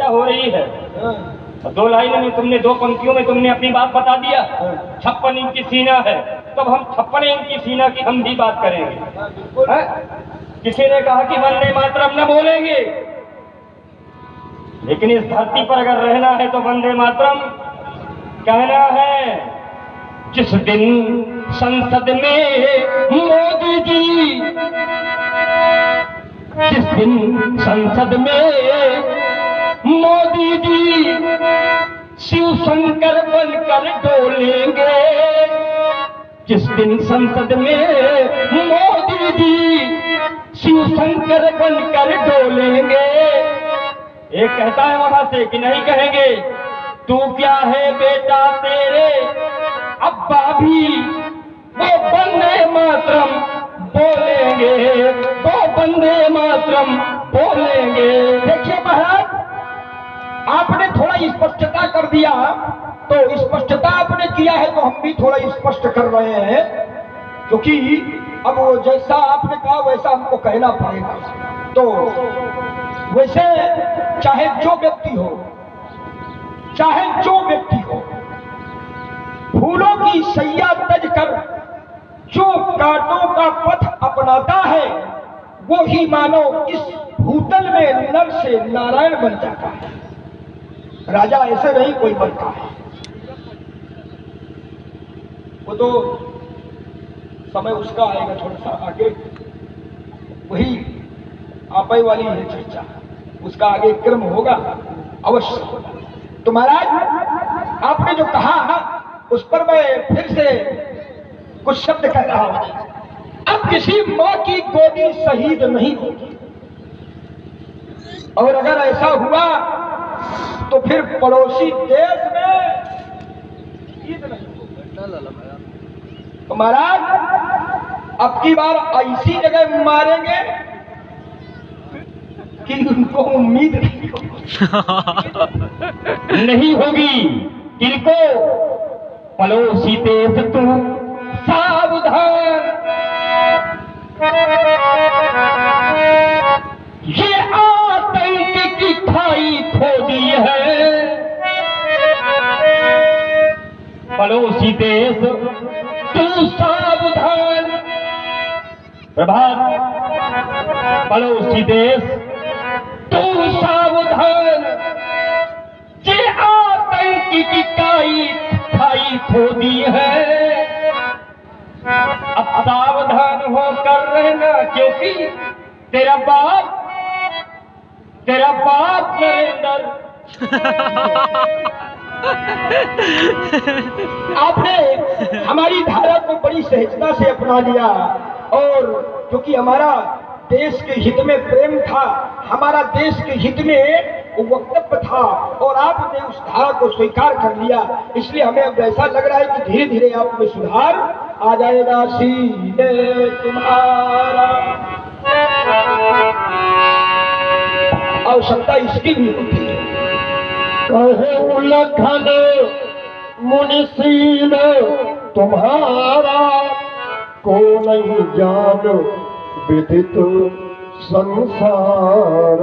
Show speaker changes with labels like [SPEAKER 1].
[SPEAKER 1] चर्चा हो रही है, दो लाइनों में तुमने, दो पंक्तियों में तुमने अपनी बात बता दिया। 56 इंच की सीना है, तब हम 56 इंच की सीना की हम भी बात करेंगे। किसी ने कहा कि वंदे मातरम न बोलेंगे, लेकिन इस धरती पर अगर रहना है तो वंदे मातरम कहना है। जिस दिन संसद में मोदी जी, जिस दिन संसद में मोदी जी शिव शंकर बनकर डोलेंगे, जिस दिन संसद में मोदी जी शिव शंकर बनकर डोलेंगे, एक कहता है वहां से कि नहीं कहेंगे, तू क्या है बेटा तेरे अब्बा भी वो वंदे मातरम बोलेंगे, वो वंदे मातरम बोलेंगे।
[SPEAKER 2] देखिए महाराज, आपने थोड़ा स्पष्टता कर दिया, तो स्पष्टता आपने किया है तो हम भी थोड़ा स्पष्ट कर रहे हैं, क्योंकि अब वो जैसा आपने कहा वैसा हमको कहना पड़ेगा। तो वैसे चाहे जो व्यक्ति हो, चाहे जो व्यक्ति हो, फूलों की सैया तज कर जो कांटों का पथ अपनाता है, वो ही मानो इस भूतल में नर से नारायण बन जाता है। राजा ऐसे नहीं कोई बनता है, वो तो समय उसका आएगा थोड़ा सा आगे, वही आपे वाली है चर्चा, उसका आगे क्रम होगा अवश्य होगा। तो महाराज आपने जो कहा उस पर मैं फिर से कुछ शब्द कह रहा हूं। अब किसी मां की गोदी शहीद नहीं होगी, और अगर ऐसा हुआ तो फिर पड़ोसी देश में ईद नहीं होगी। तो महाराज अब की बार ऐसी जगह मारेंगे कि उनको उम्मीद नहीं
[SPEAKER 1] नहीं होगी। किनको? पड़ोसी देश तू सावधान, ये आतंक की खाई खोदी है। पड़ोसी देश तू सावधान, प्रभात। पड़ोसी देश तू सावधान, ये आतंक की खाई खोदी है। अब सावधान होकर रहना, क्योंकि तेरा बाप नरेंद्र।
[SPEAKER 2] आपने हमारी धारा को बड़ी सहजता से अपना लिया, और क्योंकि हमारा देश के हित में प्रेम था, हमारा देश के हित में वक्तव्य था, और आपने उस धारा को स्वीकार कर लिया, इसलिए हमें अब ऐसा लग रहा है कि धीरे धीरे आप में सुधार आ जाएगा। सीधे तुम्हारा आवश्यकता इसकी भी होती है।
[SPEAKER 1] कहे उलखन मुनिसी ने तुम्हारा, को नहीं जानो विदित संसार।